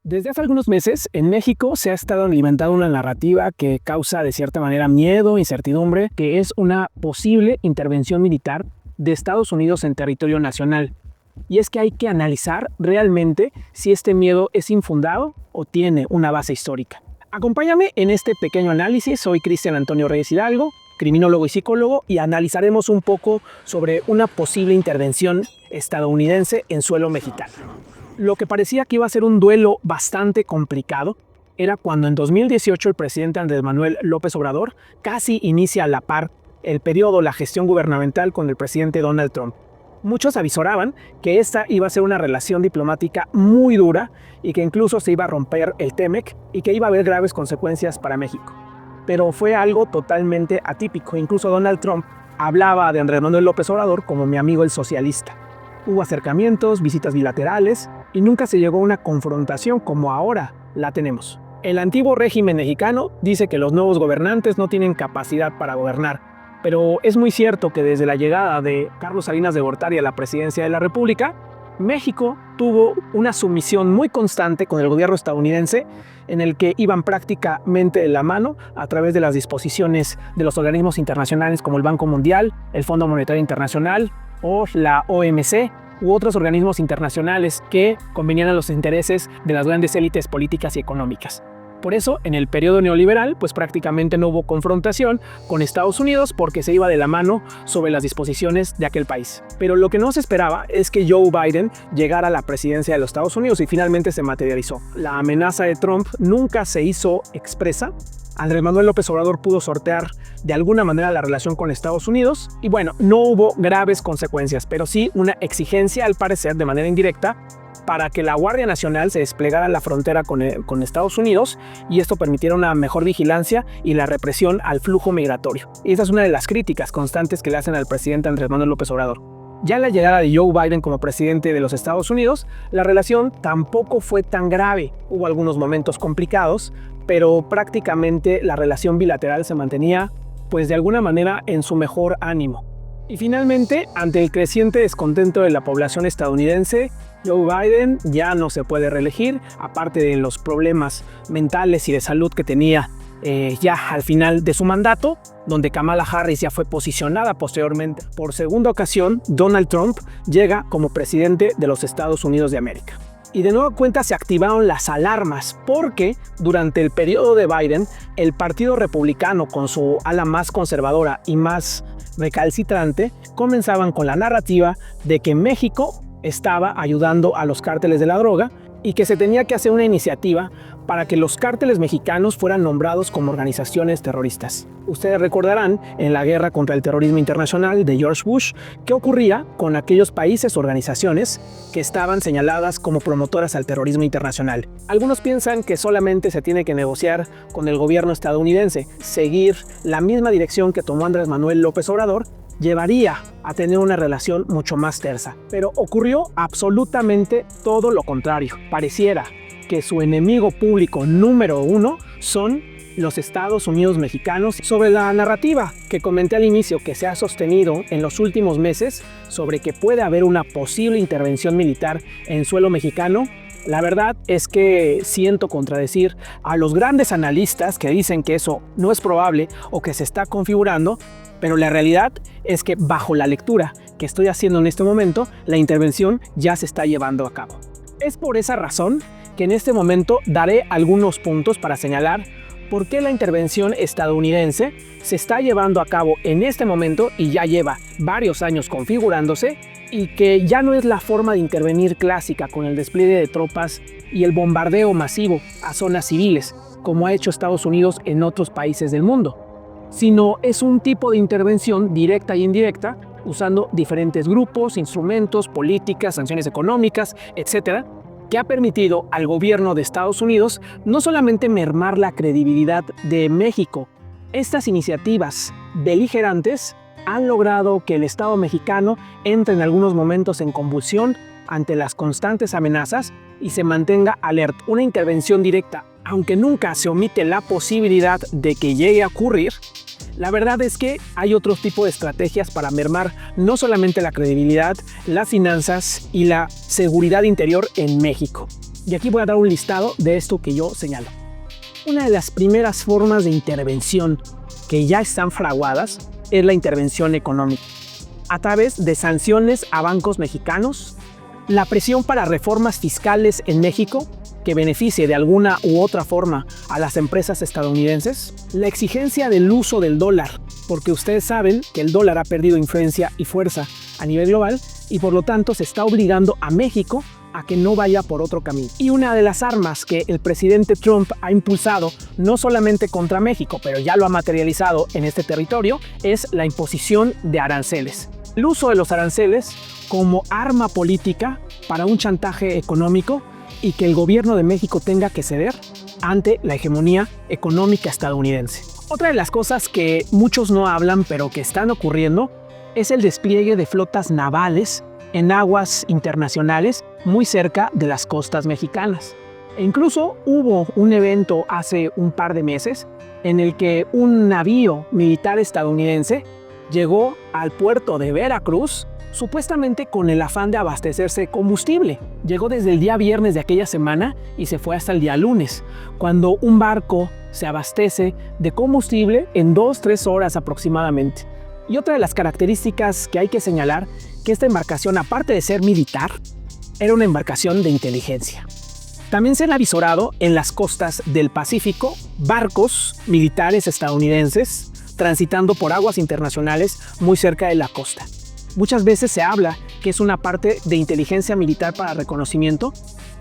Desde hace algunos meses, en México se ha estado alimentando una narrativa que causa de cierta manera miedo, incertidumbre, que es una posible intervención militar de Estados Unidos en territorio nacional. Y es que hay que analizar realmente si este miedo es infundado o tiene una base histórica. Acompáñame en este pequeño análisis. Soy Cristian Antonio Reyes Hidalgo, criminólogo y psicólogo, y analizaremos un poco sobre una posible intervención estadounidense en suelo mexicano. Lo que parecía que iba a ser un duelo bastante complicado era cuando en 2018 el presidente Andrés Manuel López Obrador casi inicia a la par la gestión gubernamental con el presidente Donald Trump. Muchos avisoraban que esta iba a ser una relación diplomática muy dura y que incluso se iba a romper el TEMEC y que iba a haber graves consecuencias para México. Pero fue algo totalmente atípico. Incluso Donald Trump hablaba de Andrés Manuel López Obrador como mi amigo el socialista. Hubo acercamientos, visitas bilaterales y nunca se llegó a una confrontación como ahora la tenemos. El antiguo régimen mexicano dice que los nuevos gobernantes no tienen capacidad para gobernar, pero es muy cierto que desde la llegada de Carlos Salinas de Gortari a la presidencia de la República, México tuvo una sumisión muy constante con el gobierno estadounidense en el que iban prácticamente de la mano a través de las disposiciones de los organismos internacionales como el Banco Mundial, el Fondo Monetario Internacional o la OMC u otros organismos internacionales que convenían a los intereses de las grandes élites políticas y económicas. Por eso, en el periodo neoliberal, pues prácticamente no hubo confrontación con Estados Unidos porque se iba de la mano sobre las disposiciones de aquel país. Pero lo que no se esperaba es que Joe Biden llegara a la presidencia de los Estados Unidos y finalmente se materializó. La amenaza de Trump nunca se hizo expresa. Andrés Manuel López Obrador pudo sortear de alguna manera la relación con Estados Unidos y bueno, no hubo graves consecuencias, pero sí una exigencia al parecer de manera indirecta para que la Guardia Nacional se desplegara en la frontera con Estados Unidos y esto permitiera una mejor vigilancia y la represión al flujo migratorio. Y esa es una de las críticas constantes que le hacen al presidente Andrés Manuel López Obrador. Ya en la llegada de Joe Biden como presidente de los Estados Unidos, la relación tampoco fue tan grave. Hubo algunos momentos complicados, pero prácticamente la relación bilateral se mantenía, pues de alguna manera, en su mejor ánimo. Y finalmente, ante el creciente descontento de la población estadounidense, Joe Biden ya no se puede reelegir, aparte de los problemas mentales y de salud que tenía ya al final de su mandato, donde Kamala Harris ya fue posicionada posteriormente. Por segunda ocasión, Donald Trump llega como presidente de los Estados Unidos de América. Y de nueva cuenta se activaron las alarmas porque durante el periodo de Biden, el Partido Republicano con su ala más conservadora y más recalcitrante comenzaban con la narrativa de que México estaba ayudando a los cárteles de la droga y que se tenía que hacer una iniciativa para que los cárteles mexicanos fueran nombrados como organizaciones terroristas. Ustedes recordarán en la guerra contra el terrorismo internacional de George Bush qué ocurría con aquellos países o organizaciones que estaban señaladas como promotoras al terrorismo internacional. Algunos piensan que solamente se tiene que negociar con el gobierno estadounidense. Seguir la misma dirección que tomó Andrés Manuel López Obrador llevaría a tener una relación mucho más tersa. Pero ocurrió absolutamente todo lo contrario. Pareciera que su enemigo público número uno son los Estados Unidos mexicanos. Sobre la narrativa que comenté al inicio que se ha sostenido en los últimos meses sobre que puede haber una posible intervención militar en suelo mexicano, la verdad es que siento contradecir a los grandes analistas que dicen que eso no es probable o que se está configurando, pero la realidad es que bajo la lectura que estoy haciendo en este momento, la intervención ya se está llevando a cabo. Es por esa razón que en este momento daré algunos puntos para señalar por qué la intervención estadounidense se está llevando a cabo en este momento y ya lleva varios años configurándose y que ya no es la forma de intervenir clásica con el despliegue de tropas y el bombardeo masivo a zonas civiles, como ha hecho Estados Unidos en otros países del mundo, sino es un tipo de intervención directa y indirecta usando diferentes grupos, instrumentos, políticas, sanciones económicas, etcétera, que ha permitido al gobierno de Estados Unidos no solamente mermar la credibilidad de México. Estas iniciativas beligerantes han logrado que el Estado mexicano entre en algunos momentos en convulsión ante las constantes amenazas y se mantenga alerta. Una intervención directa, aunque nunca se omite la posibilidad de que llegue a ocurrir, la verdad es que hay otro tipo de estrategias para mermar no solamente la credibilidad, las finanzas y la seguridad interior en México. Y aquí voy a dar un listado de esto que yo señalo. Una de las primeras formas de intervención que ya están fraguadas es la intervención económica, a través de sanciones a bancos mexicanos, la presión para reformas fiscales en México que beneficie de alguna u otra forma a las empresas estadounidenses, la exigencia del uso del dólar, porque ustedes saben que el dólar ha perdido influencia y fuerza a nivel global y por lo tanto se está obligando a México a que no vaya por otro camino. Y una de las armas que el presidente Trump ha impulsado, no solamente contra México, pero ya lo ha materializado en este territorio, es la imposición de aranceles. El uso de los aranceles como arma política para un chantaje económico y que el gobierno de México tenga que ceder ante la hegemonía económica estadounidense. Otra de las cosas que muchos no hablan, pero que están ocurriendo, es el despliegue de flotas navales en aguas internacionales muy cerca de las costas mexicanas. E incluso hubo un evento hace un par de meses en el que un navío militar estadounidense llegó al puerto de Veracruz supuestamente con el afán de abastecerse de combustible. Llegó desde el día viernes de aquella semana y se fue hasta el día lunes, cuando un barco se abastece de combustible en 2-3 horas aproximadamente. Y otra de las características que hay que señalar, que esta embarcación, aparte de ser militar, era una embarcación de inteligencia. También se han avisorado en las costas del Pacífico barcos militares estadounidenses transitando por aguas internacionales muy cerca de la costa. Muchas veces se habla que es una parte de inteligencia militar para reconocimiento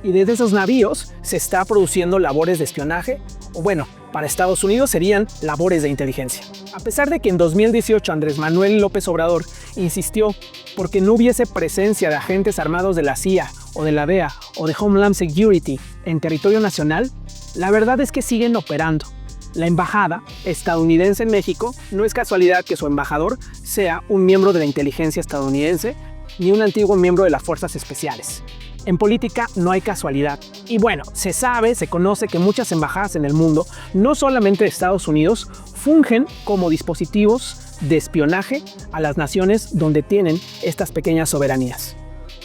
y desde esos navíos se está produciendo labores de espionaje, o bueno, para Estados Unidos serían labores de inteligencia. A pesar de que en 2018 Andrés Manuel López Obrador insistió porque no hubiese presencia de agentes armados de la CIA o de la DEA o de Homeland Security en territorio nacional, la verdad es que siguen operando. La embajada estadounidense en México no es casualidad que su embajador sea un miembro de la inteligencia estadounidense ni un antiguo miembro de las fuerzas especiales. En política no hay casualidad. Y bueno, se conoce que muchas embajadas en el mundo, no solamente de Estados Unidos, fungen como dispositivos de espionaje a las naciones donde tienen estas pequeñas soberanías.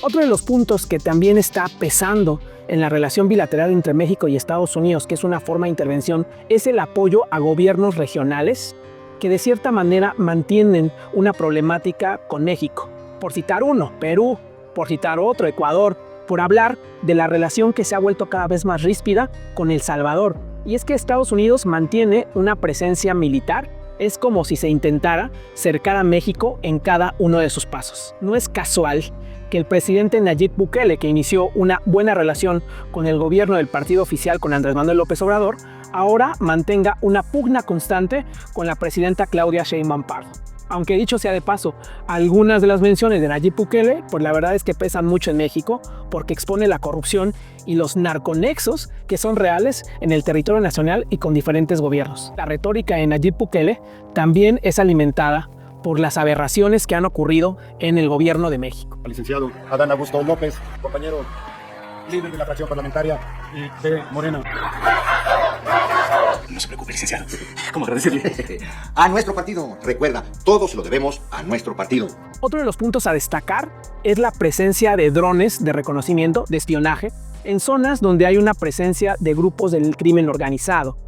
Otro de los puntos que también está pesando en la relación bilateral entre México y Estados Unidos, que es una forma de intervención, es el apoyo a gobiernos regionales que de cierta manera mantienen una problemática con México. Por citar uno, Perú; por citar otro, Ecuador; por hablar de la relación que se ha vuelto cada vez más ríspida con El Salvador. Y es que Estados Unidos mantiene una presencia militar. Es como si se intentara cercar a México en cada uno de sus pasos. No es casual que el presidente Nayib Bukele, que inició una buena relación con el gobierno del partido oficial con Andrés Manuel López Obrador, ahora mantenga una pugna constante con la presidenta Claudia Sheinbaum Pardo. Aunque dicho sea de paso, algunas de las menciones de Nayib Bukele, pues la verdad es que pesan mucho en México porque expone la corrupción y los narconexos que son reales en el territorio nacional y con diferentes gobiernos. La retórica de Nayib Bukele también es alimentada por las aberraciones que han ocurrido en el gobierno de México. Licenciado Adán Augusto López, compañero líder de la fracción parlamentaria de Morena. No se preocupe, licenciado. ¿Cómo agradecerle? A nuestro partido. Recuerda, todo se lo debemos a nuestro partido. Otro de los puntos a destacar es la presencia de drones de reconocimiento, de espionaje, en zonas donde hay una presencia de grupos del crimen organizado.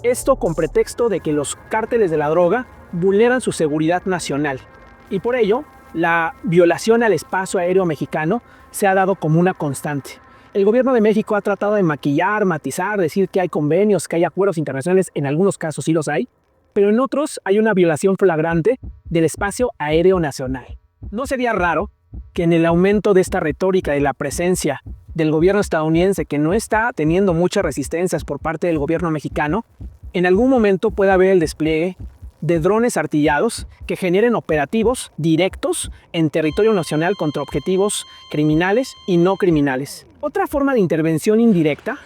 Esto con pretexto de que los cárteles de la droga vulneran su seguridad nacional. Y por ello, la violación al espacio aéreo mexicano se ha dado como una constante. El gobierno de México ha tratado de maquillar, matizar, decir que hay convenios, que hay acuerdos internacionales, en algunos casos sí los hay, pero en otros hay una violación flagrante del espacio aéreo nacional. No sería raro que en el aumento de esta retórica de la presencia del gobierno estadounidense, que no está teniendo muchas resistencias por parte del gobierno mexicano, en algún momento pueda haber el despliegue de drones artillados que generen operativos directos en territorio nacional contra objetivos criminales y no criminales. Otra forma de intervención indirecta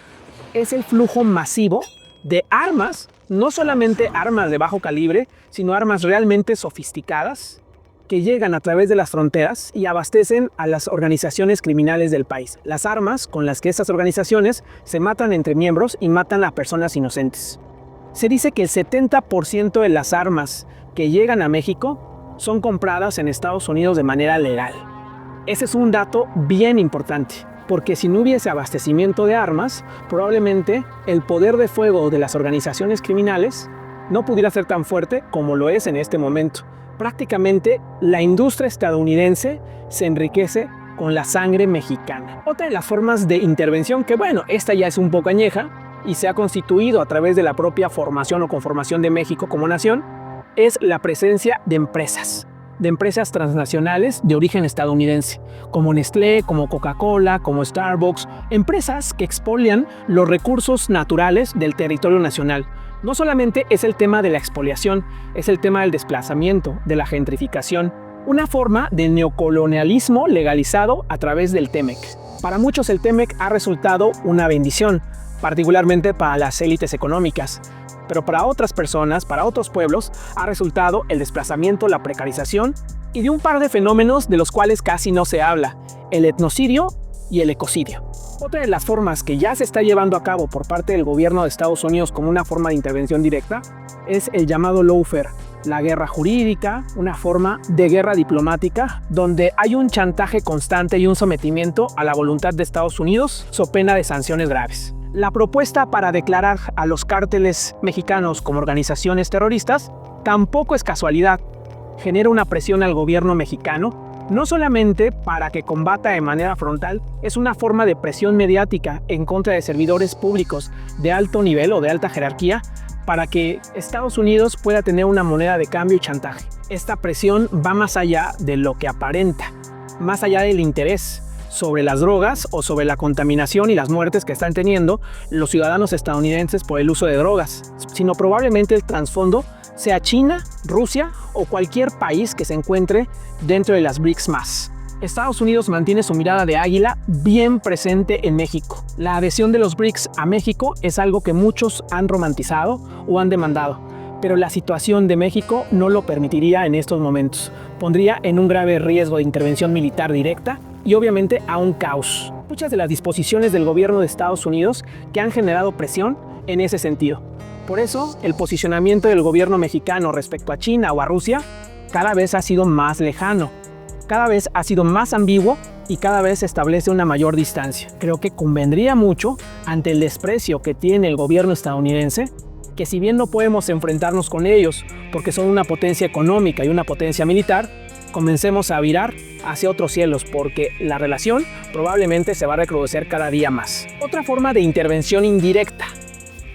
es el flujo masivo de armas, no solamente armas de bajo calibre, sino armas realmente sofisticadas que llegan a través de las fronteras y abastecen a las organizaciones criminales del país. Las armas con las que estas organizaciones se matan entre miembros y matan a personas inocentes. Se dice que el 70% de las armas que llegan a México son compradas en Estados Unidos de manera legal. Ese es un dato bien importante, porque si no hubiese abastecimiento de armas, probablemente el poder de fuego de las organizaciones criminales no pudiera ser tan fuerte como lo es en este momento. Prácticamente la industria estadounidense se enriquece con la sangre mexicana. Otra de las formas de intervención que, bueno, esta ya es un poco añeja y se ha constituido a través de la propia formación o conformación de México como nación, es la presencia de empresas transnacionales de origen estadounidense, como Nestlé, como Coca-Cola, como Starbucks, empresas que expolian los recursos naturales del territorio nacional. No solamente es el tema de la expoliación, es el tema del desplazamiento, de la gentrificación, una forma de neocolonialismo legalizado a través del TEMEC. Para muchos el TEMEC ha resultado una bendición, particularmente para las élites económicas, pero para otras personas, para otros pueblos, ha resultado el desplazamiento, la precarización y de un par de fenómenos de los cuales casi no se habla, el etnocidio y el ecocidio. Otra de las formas que ya se está llevando a cabo por parte del gobierno de Estados Unidos como una forma de intervención directa es el llamado lawfare, la guerra jurídica, una forma de guerra diplomática donde hay un chantaje constante y un sometimiento a la voluntad de Estados Unidos so pena de sanciones graves. La propuesta para declarar a los cárteles mexicanos como organizaciones terroristas tampoco es casualidad. Genera una presión al gobierno mexicano, no solamente para que combata de manera frontal, es una forma de presión mediática en contra de servidores públicos de alto nivel o de alta jerarquía para que Estados Unidos pueda tener una moneda de cambio y chantaje. Esta presión va más allá de lo que aparenta, más allá del interés sobre las drogas o sobre la contaminación y las muertes que están teniendo los ciudadanos estadounidenses por el uso de drogas, sino probablemente el trasfondo sea China, Rusia o cualquier país que se encuentre dentro de las BRICS más. Estados Unidos mantiene su mirada de águila bien presente en México. La adhesión de los BRICS a México es algo que muchos han romantizado o han demandado, pero la situación de México no lo permitiría en estos momentos. Pondría en un grave riesgo de intervención militar directa y obviamente a un caos. Muchas de las disposiciones del gobierno de Estados Unidos que han generado presión en ese sentido. Por eso, el posicionamiento del gobierno mexicano respecto a China o a Rusia cada vez ha sido más lejano, cada vez ha sido más ambiguo y cada vez establece una mayor distancia. Creo que convendría mucho, ante el desprecio que tiene el gobierno estadounidense, que si bien no podemos enfrentarnos con ellos porque son una potencia económica y una potencia militar, comencemos a virar hacia otros cielos porque la relación probablemente se va a recrudecer cada día más. Otra forma de intervención indirecta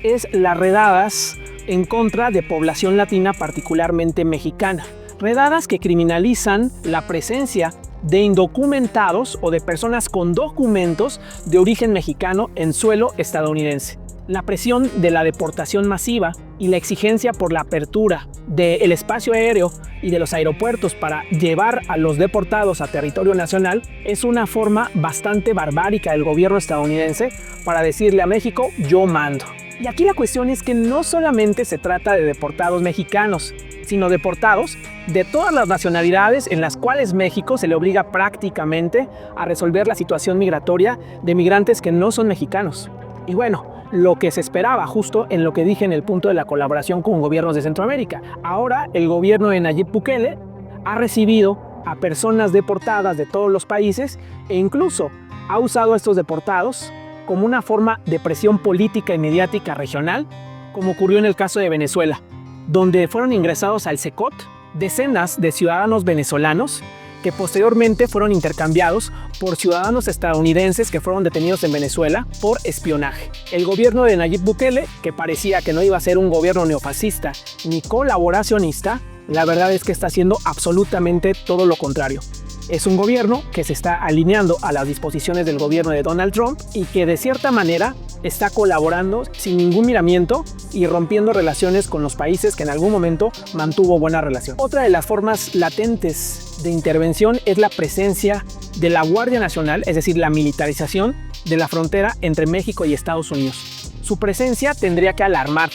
es las redadas en contra de población latina, particularmente mexicana. Redadas que criminalizan la presencia de indocumentados o de personas con documentos de origen mexicano en suelo estadounidense. La presión de la deportación masiva y la exigencia por la apertura del espacio aéreo y de los aeropuertos para llevar a los deportados a territorio nacional es una forma bastante barbárica del gobierno estadounidense para decirle a México, yo mando. Y aquí la cuestión es que no solamente se trata de deportados mexicanos, sino deportados de todas las nacionalidades en las cuales México se le obliga prácticamente a resolver la situación migratoria de migrantes que no son mexicanos. Y bueno, lo que se esperaba justo en lo que dije en el punto de la colaboración con gobiernos de Centroamérica. Ahora el gobierno de Nayib Bukele ha recibido a personas deportadas de todos los países e incluso ha usado a estos deportados como una forma de presión política y mediática regional, como ocurrió en el caso de Venezuela, donde fueron ingresados al CECOT decenas de ciudadanos venezolanos que posteriormente fueron intercambiados por ciudadanos estadounidenses que fueron detenidos en Venezuela por espionaje. El gobierno de Nayib Bukele, que parecía que no iba a ser un gobierno neofascista ni colaboracionista, la verdad es que está haciendo absolutamente todo lo contrario. Es un gobierno que se está alineando a las disposiciones del gobierno de Donald Trump y que de cierta manera está colaborando sin ningún miramiento y rompiendo relaciones con los países que en algún momento mantuvo buena relación. Otra de las formas latentes de intervención es la presencia de la Guardia Nacional, es decir, la militarización de la frontera entre México y Estados Unidos. Su presencia tendría que alarmar,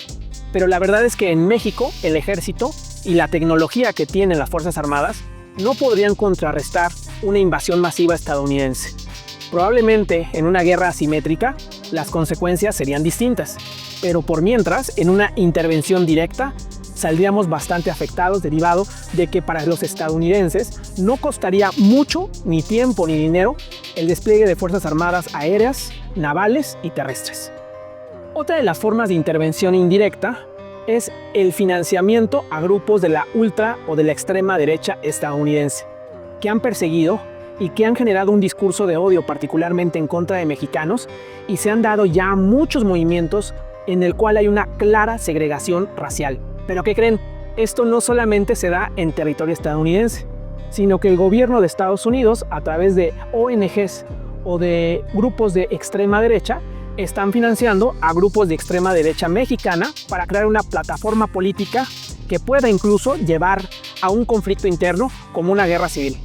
pero la verdad es que en México el ejército y la tecnología que tienen las Fuerzas Armadas no podrían contrarrestar una invasión masiva estadounidense. Probablemente en una guerra asimétrica las consecuencias serían distintas, pero por mientras, en una intervención directa, saldríamos bastante afectados derivado de que para los estadounidenses no costaría mucho, ni tiempo ni dinero, el despliegue de fuerzas armadas aéreas, navales y terrestres. Otra de las formas de intervención indirecta es el financiamiento a grupos de la ultra o de la extrema derecha estadounidense, que han perseguido y que han generado un discurso de odio particularmente en contra de mexicanos, y se han dado ya muchos movimientos en el cual hay una clara segregación racial. ¿Pero qué creen? Esto no solamente se da en territorio estadounidense, sino que el gobierno de Estados Unidos, a través de ONGs o de grupos de extrema derecha, están financiando a grupos de extrema derecha mexicana para crear una plataforma política que pueda incluso llevar a un conflicto interno como una guerra civil.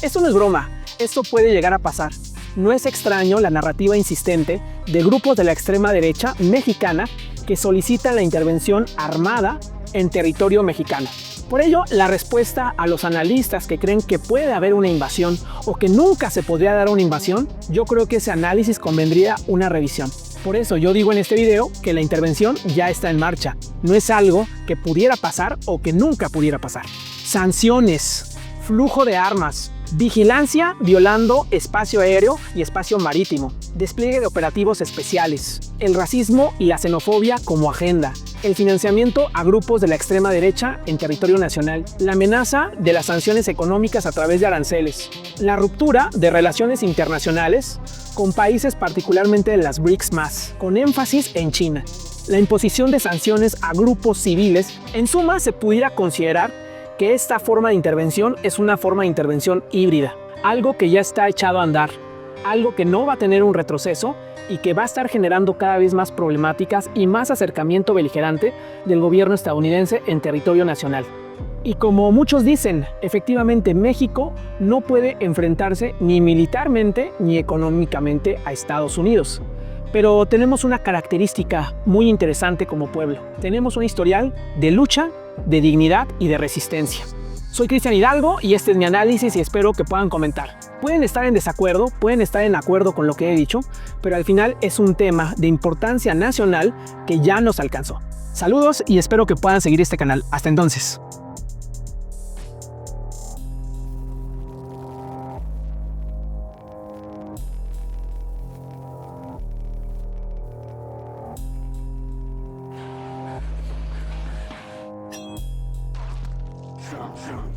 Esto no es broma, esto puede llegar a pasar. No es extraño la narrativa insistente de grupos de la extrema derecha mexicana que solicitan la intervención armada en territorio mexicano. Por ello, la respuesta a los analistas que creen que puede haber una invasión o que nunca se podría dar una invasión, yo creo que ese análisis convendría una revisión. Por eso yo digo en este video que la intervención ya está en marcha. No es algo que pudiera pasar o que nunca pudiera pasar. Sanciones, flujo de armas, vigilancia violando espacio aéreo y espacio marítimo, despliegue de operativos especiales, el racismo y la xenofobia como agenda, el financiamiento a grupos de la extrema derecha en territorio nacional, la amenaza de las sanciones económicas a través de aranceles, la ruptura de relaciones internacionales con países particularmente de las BRICS+, con énfasis en China, la imposición de sanciones a grupos civiles. En suma, se pudiera considerar que esta forma de intervención es una forma de intervención híbrida, algo que ya está echado a andar, algo que no va a tener un retroceso y que va a estar generando cada vez más problemáticas y más acercamiento beligerante del gobierno estadounidense en territorio nacional. Y como muchos dicen, efectivamente México no puede enfrentarse ni militarmente ni económicamente a Estados Unidos. Pero tenemos una característica muy interesante como pueblo. Tenemos un historial de lucha, de dignidad y de resistencia. Soy Cristian Hidalgo y este es mi análisis y espero que puedan comentar. Pueden estar en desacuerdo, pueden estar en acuerdo con lo que he dicho, pero al final es un tema de importancia nacional que ya nos alcanzó. Saludos y espero que puedan seguir este canal. Hasta entonces. Shut